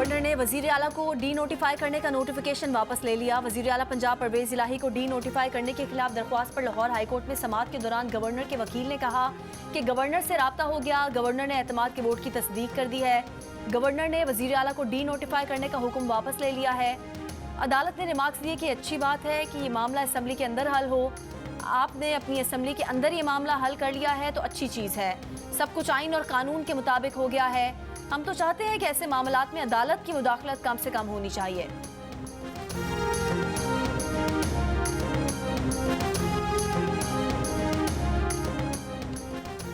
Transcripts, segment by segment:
Governor ने वजीर आला को डी नोटिफाई करने का नोटिफिकेशन वापस ले लिया। वजीर आला पंजाब परवेज इलाही को डी नोटिफाई करने के खिलाफ दरख्वास्त पर लाहौर हाईकोर्ट में समाअत के दौरान गवर्नर के वकील ने कहा कि गवर्नर से राब्ता हो गया। गवर्नर ने एतमाद के वोट की तस्दीक कर दी है। गवर्नर ने वजीर आला को डी नोटिफाई करने का हुक्म वापस ले लिया है। अदालत ने रिमार्क्स दिए कि अच्छी बात है कि ये मामला असम्बली के अंदर हल हो। आपने अपनी असम्बली के अंदर ये मामला हल कर लिया है तो अच्छी चीज़ है। सब कुछ आइन और कानून के मुताबिक हो गया है। हम तो चाहते हैं कि ऐसे मामलात में अदालत की मुदाखलत कम से कम होनी चाहिए।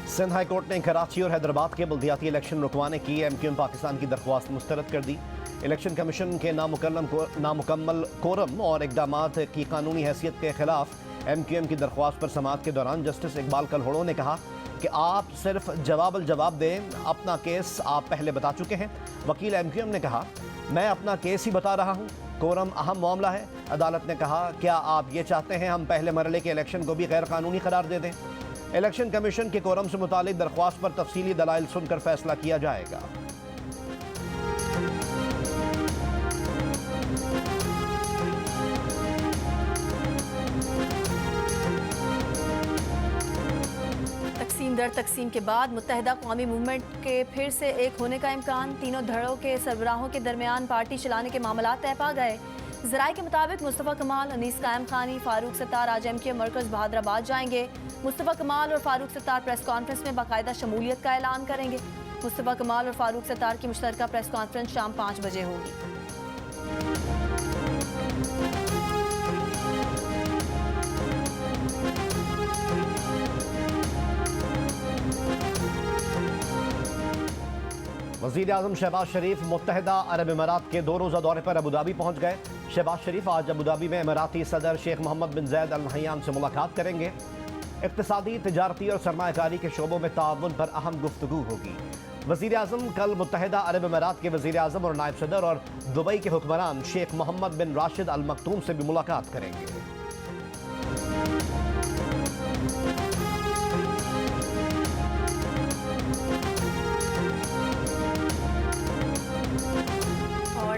सिंध हाई कोर्ट ने कराची और हैदराबाद के बल्दियाती इलेक्शन रुकवाने की MQM पाकिस्तान की दरख्वास्त मुस्तरद कर दी। इलेक्शन कमीशन के नामुकम्मल कोरम और इकदामात की कानूनी हैसियत के खिलाफ MQM की दरख्वास्त पर समाअत के दौरान जस्टिस इकबाल कलहोड़ो ने कहा कि आप सिर्फ जवाब दें, अपना केस आप पहले बता चुके हैं। वकील MQM ने कहा मैं अपना केस ही बता रहा हूं, कोरम अहम मामला है। अदालत ने कहा क्या आप ये चाहते हैं हम पहले मरले के इलेक्शन को भी गैर कानूनी करार दे दें? इलेक्शन कमीशन के कोरम से मुतालिक दरख्वास्त पर तफसीली दलाइल सुनकर फैसला किया जाएगा। तकसीम दर तकसीम के बाद मुत्तहिदा कौमी मूवमेंट के फिर से एक होने का इम्कान। तीनों धड़ों के सरबराहों के दरमियान पार्टी चलाने के मामला तय पा गए। ज़राए के मुताबिक मुस्तफ़ा कमाल, अनीस कायम खानी, फारूक सत्तार आज MQM मरकज़ बहादराबाद जाएंगे। मुस्तफ़ा कमाल और फारूक सत्तार प्रेस कॉन्फ्रेंस में बाकायदा शमूलियत का ऐलान करेंगे। मुस्तफ़ा कमाल और फारूक सत्तार की मुश्तरका प्रेस कॉन्फ्रेंस शाम 5 बजे होगी। वज़ीर आज़म शहबाज शरीफ मुत्तहिदा अरब इमारात के 2 रोज़ा दौरे पर अबूधाबी पहुँच गए। शहबाज शरीफ आज अबूधाबी में इमाराती सदर शेख मोहम्मद बिन ज़ायद अल नहयान से मुलाकात करेंगे। इक़्तिसादी, तिजारती और सरमायाकारी के शोबों में ताअवुन पर अहम गुफ्तगू होगी। वज़ीर आज़म कल मुत्तहिदा अरब इमारात के वज़ीर आज़म और नायब सदर और दुबई के हुक्मरान शेख मोहम्मद बिन राशिद अल मखतूम से भी मुलाकात करेंगे।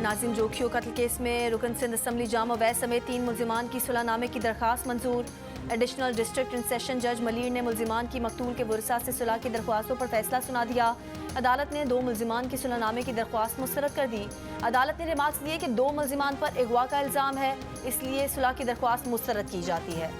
नाज़िम जोखियो कत्ल केस में रुकन सिंध असम्बली जामा वैस समेत 3 मुल्जिमान की सुलहनामे की दरख्वास्त मंजूर। एडिशनल डिस्ट्रिक्ट एंड सेशन जज मलीर ने मुल्जिमान की मकतूल के वरसा से सुलह की दरख्वास्तों पर फैसला सुना दिया। अदालत ने 2 मुल्जिमान की सुलहनामे की दरख्वास्त मुस्तरद कर दी। अदालत ने रिमार्क्स दिए कि 2 मुल्जिमान पर अगवा का इल्ज़ाम है, इसलिए सुलह की दरख्वास्त मुस्तरद की जाती है।